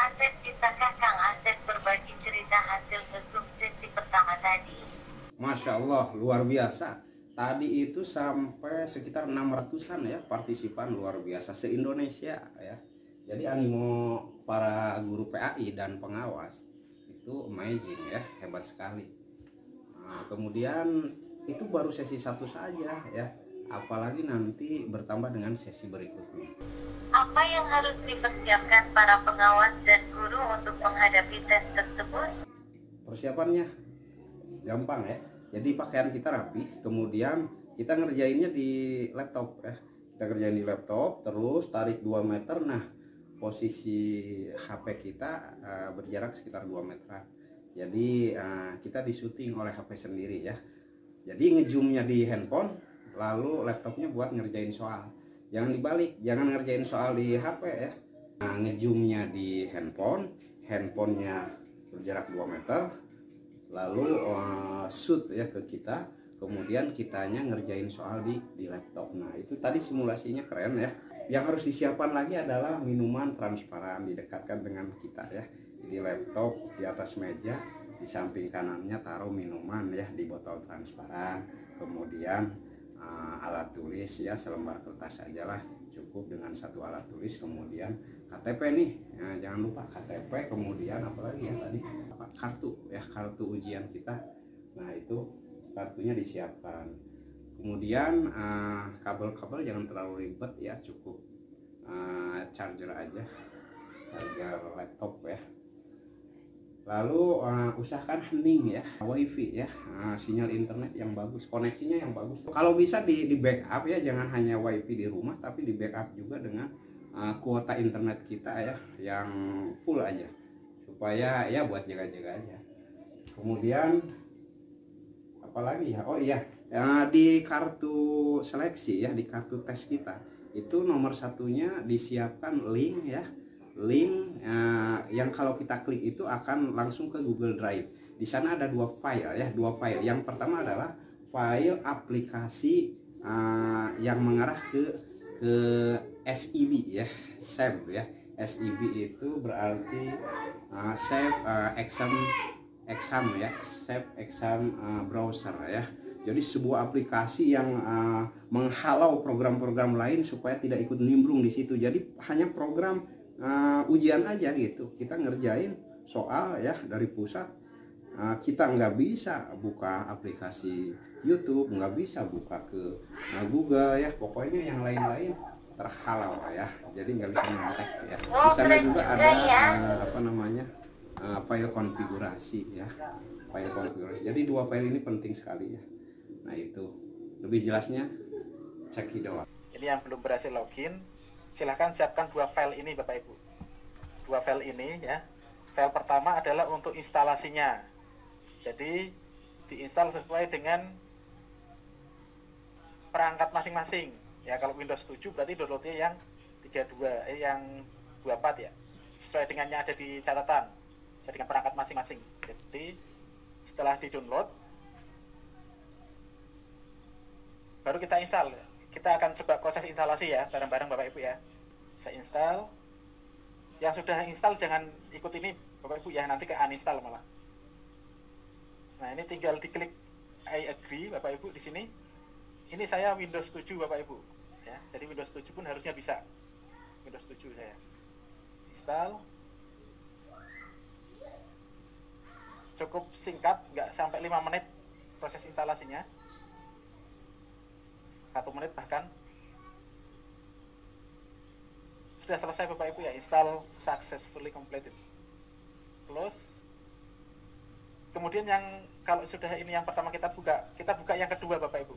Asep, bisakah Kang Asep berbagi cerita hasil nge-zoom sesi pertama tadi? Masya Allah, luar biasa. Tadi itu sampai sekitar 600-an ya partisipan, luar biasa se-Indonesia ya. Jadi animo para guru PAI dan pengawas itu amazing ya, hebat sekali. Nah, kemudian itu baru sesi satu saja ya, apalagi nanti bertambah dengan sesi berikutnya. Apa yang harus dipersiapkan para pengawas dan guru untuk menghadapi tes tersebut? Persiapannya gampang ya. Jadi pakaian kita rapi, kemudian kita ngerjainnya di laptop ya. Kita kerjain di laptop, terus tarik 2 meter. Nah, posisi HP kita berjarak sekitar 2 meter. Jadi kita disuting oleh HP sendiri ya. Jadi ngezoomnya di handphone, lalu laptopnya buat ngerjain soal. Jangan dibalik, jangan ngerjain soal di HP ya. Nah, ngezoomnya di handphone, handphonenya berjarak 2 meter, lalu shoot ya ke kita, kemudian kitanya ngerjain soal di laptop. Nah itu tadi simulasinya keren ya. Yang harus disiapkan lagi adalah minuman transparan, didekatkan dengan kita ya, di laptop, di atas meja, di samping kanannya taruh minuman ya di botol transparan. Kemudian alat tulis ya, selembar kertas aja lah, cukup dengan satu alat tulis. Kemudian KTP nih ya, jangan lupa KTP. Kemudian apalagi ya tadi, kartu ya, kartu ujian kita. Nah itu kartunya disiapkan. Kemudian kabel-kabel jangan terlalu ribet ya, cukup charger aja, charger laptop ya. Lalu usahakan hening ya, wifi ya, sinyal internet yang bagus, koneksinya yang bagus. Kalau bisa di backup ya, jangan hanya wifi di rumah, tapi di backup juga dengan kuota internet kita ya, yang full aja, supaya ya buat jaga-jaga aja. Kemudian apalagi ya, oh iya, di kartu seleksi ya, di kartu tes kita itu nomor satunya disiapkan link ya, link yang kalau kita klik itu akan langsung ke Google Drive. Di sana ada dua file ya, dua file. Yang pertama adalah file aplikasi yang mengarah ke SEB ya, SEB ya. SEB itu berarti Save Exam ya, Save Exam Browser ya. Jadi sebuah aplikasi yang menghalau program-program lain supaya tidak ikut nimbrung di situ. Jadi hanya program ujian aja gitu. Kita ngerjain soal ya dari pusat. Kita nggak bisa buka aplikasi YouTube, nggak bisa buka ke Google ya. Pokoknya yang lain-lain terhalau ya. Jadi nggak bisa nyontek ya. Di sana juga ada apa namanya, file konfigurasi ya, file konfigurasi. Jadi dua file ini penting sekali ya. Nah itu lebih jelasnya cek video. Ini yang belum berhasil login, silahkan siapkan dua file ini Bapak Ibu. Dua file ini ya. File pertama adalah untuk instalasinya. Jadi diinstal sesuai dengan perangkat masing-masing. Ya kalau Windows 7 berarti downloadnya yang 32, yang 24 ya. Sesuai dengan yang ada di catatan, sesuai dengan perangkat masing-masing. Jadi setelah di-download baru kita install. Kita akan coba proses instalasi ya, bareng-bareng Bapak Ibu ya. Saya install. Yang sudah install jangan ikut ini Bapak Ibu ya, nanti ke uninstall malah. Nah, ini tinggal diklik I agree Bapak Ibu di sini. Ini saya Windows 7 Bapak Ibu ya. Jadi Windows 7 pun harusnya bisa. Windows 7 saya. Install. Cukup singkat, nggak sampai 5 menit proses instalasinya. 1 menit bahkan. Sudah selesai Bapak Ibu ya, install successfully completed. Close. Kemudian yang kalau sudah ini yang pertama kita buka yang kedua Bapak Ibu.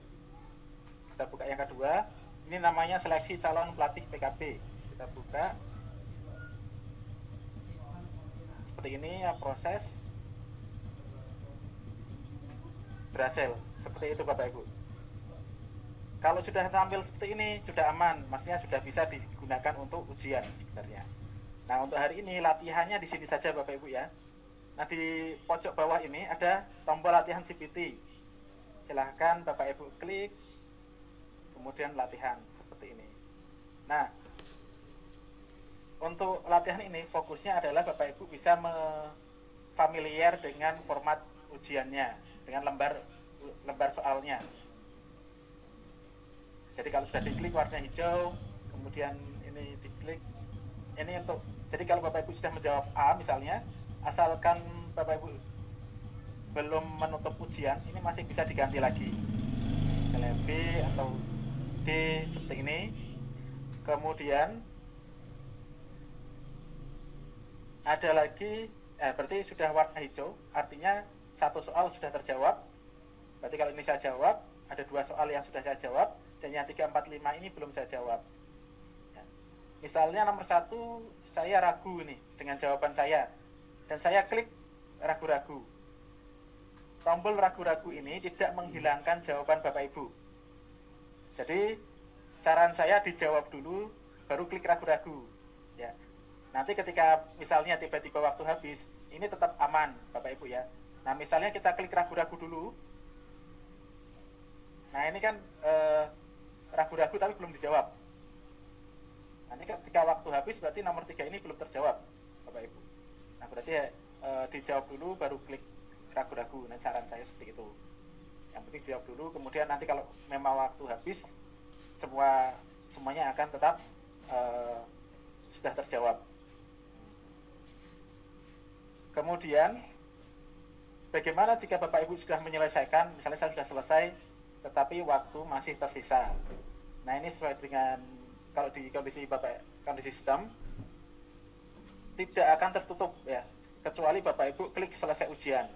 Kita buka yang kedua. Ini namanya seleksi calon pelatih PKB. Kita buka. Seperti ini ya proses. Berhasil. Seperti itu Bapak Ibu. Kalau sudah tampil seperti ini, sudah aman, maksudnya sudah bisa digunakan untuk ujian sebenarnya. Nah, untuk hari ini latihannya di sini saja Bapak Ibu ya. Nah, di pojok bawah ini ada tombol latihan CPT. Silahkan Bapak Ibu klik, kemudian latihan seperti ini. Nah, untuk latihan ini fokusnya adalah Bapak Ibu bisa familiar dengan format ujiannya, dengan lembar soalnya. Jadi kalau sudah diklik warna hijau, kemudian ini diklik, ini untuk, jadi kalau Bapak Ibu sudah menjawab A misalnya, asalkan Bapak Ibu belum menutup ujian, ini masih bisa diganti lagi, misalnya B atau D seperti ini. Kemudian ada lagi, berarti sudah warna hijau, artinya satu soal sudah terjawab. Berarti kalau ini saya jawab, ada 2 soal yang sudah saya jawab, dan yang 3, 4, 5 ini belum saya jawab. Ya. Misalnya nomor 1, saya ragu nih dengan jawaban saya, dan saya klik ragu-ragu. Tombol ragu-ragu ini tidak menghilangkan jawaban Bapak Ibu. Jadi saran saya dijawab dulu, baru klik ragu-ragu. Ya. Nanti ketika misalnya tiba-tiba waktu habis, ini tetap aman Bapak Ibu ya. Nah misalnya kita klik ragu-ragu dulu. Nah ini kan ragu-ragu tapi belum dijawab. Nanti ketika waktu habis berarti nomor 3 ini belum terjawab Bapak Ibu. Nah berarti dijawab dulu baru klik ragu-ragu. Nah saran saya seperti itu. Yang penting jawab dulu, kemudian nanti kalau memang waktu habis, semuanya akan tetap sudah terjawab. Kemudian bagaimana jika Bapak Ibu sudah menyelesaikan, misalnya saya sudah selesai tetapi waktu masih tersisa. Nah ini sesuai dengan, kalau di kondisi sistem tidak akan tertutup ya, kecuali Bapak Ibu klik selesai ujian.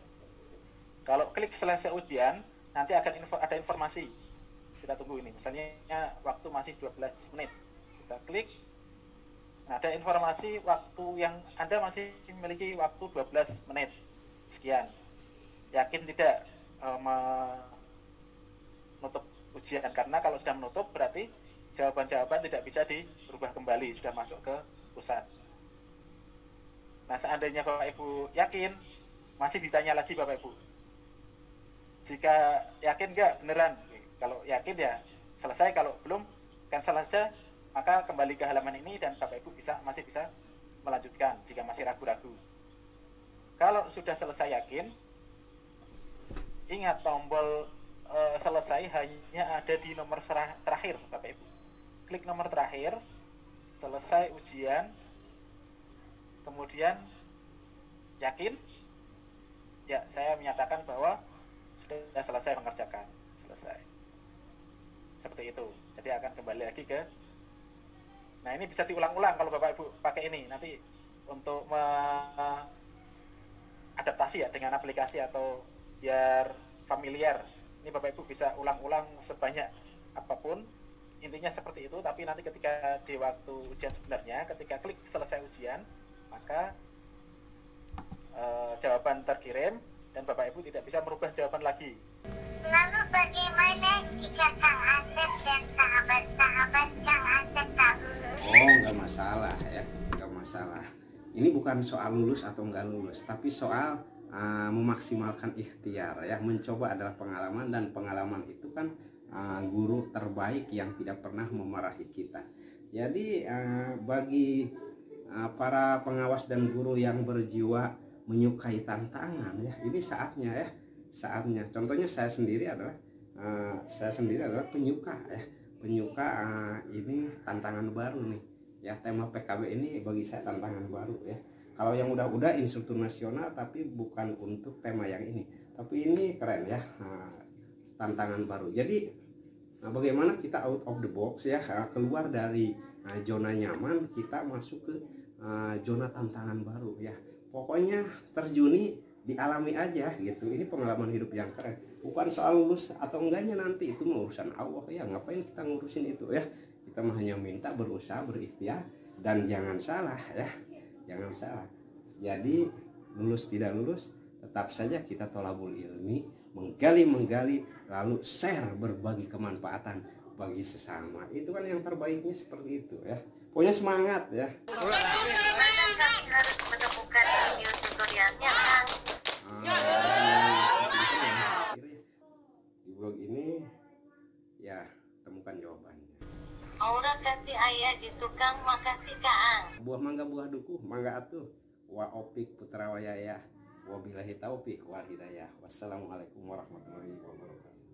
Kalau klik selesai ujian, nanti akan ada informasi. Kita tunggu ini, misalnya waktu masih 12 menit. Kita klik, nah, ada informasi waktu yang Anda masih memiliki waktu 12 menit. Sekian. Yakin tidak menutup ujian? Karena kalau sudah menutup berarti jawaban-jawaban tidak bisa dirubah kembali, sudah masuk ke pusat. Nah, seandainya Bapak Ibu yakin, masih ditanya lagi Bapak Ibu. Jika yakin enggak beneran, kalau yakin ya selesai, kalau belum cancel saja, maka kembali ke halaman ini dan Bapak Ibu masih bisa melanjutkan jika masih ragu-ragu. Kalau sudah selesai yakin, ingat tombol selesai hanya ada di nomor terakhir Bapak Ibu. Klik nomor terakhir, selesai ujian, kemudian yakin, ya saya menyatakan bahwa sudah selesai mengerjakan, selesai. Seperti itu. Jadi akan kembali lagi ke. Nah ini bisa diulang-ulang kalau Bapak Ibu pakai ini nanti untuk adaptasi ya dengan aplikasi atau biar familiar. Ini Bapak Ibu bisa ulang-ulang sebanyak apapun. Intinya seperti itu, tapi nanti ketika di waktu ujian sebenarnya, ketika klik selesai ujian, maka jawaban terkirim dan Bapak Ibu tidak bisa merubah jawaban lagi. Lalu bagaimana jika Kang Asep dan sahabat-sahabat Kang Asep tak lulus? Oh, nggak masalah ya, nggak masalah. Ini bukan soal lulus atau nggak lulus, tapi soal memaksimalkan ikhtiar ya. Mencoba adalah pengalaman, dan pengalaman itu kan guru terbaik yang tidak pernah memarahi kita. Jadi bagi para pengawas dan guru yang berjiwa menyukai tantangan ya, ini saatnya ya, saatnya. Contohnya saya sendiri adalah penyuka ya, penyuka ini tantangan baru nih ya. Tema PKB ini bagi saya tantangan baru ya. Kalau yang udah instruktur nasional tapi bukan untuk tema yang ini, tapi ini keren ya, tantangan baru. Jadi bagaimana kita out of the box ya, keluar dari zona nyaman, kita masuk ke zona tantangan baru ya. Pokoknya terjuni, dialami aja gitu. Ini pengalaman hidup yang keren. Bukan soal lulus atau enggaknya nanti, itu urusan Allah ya. Ngapain kita ngurusin itu ya? Kita hanya minta berusaha, berikhtiar, dan jangan salah ya. Jangan salah. Jadi lulus tidak lulus, tetap saja kita tolabul ilmi, menggali, lalu share, berbagi kemanfaatan bagi sesama. Itu kan yang terbaiknya seperti itu ya. Pokoknya semangat ya. Bagaimana kami harus menemukan video tutorialnya, Kang? Di blog ini ya temukan jawabannya. Aura kasih makasih ayah di tukang, makasih Kaang. Buah mangga buah duku, mangga atuh. Wa opik putra wayaya. Wabillahi taufiq wal hidayah. Wassalamualaikum warahmatullahi wabarakatuh.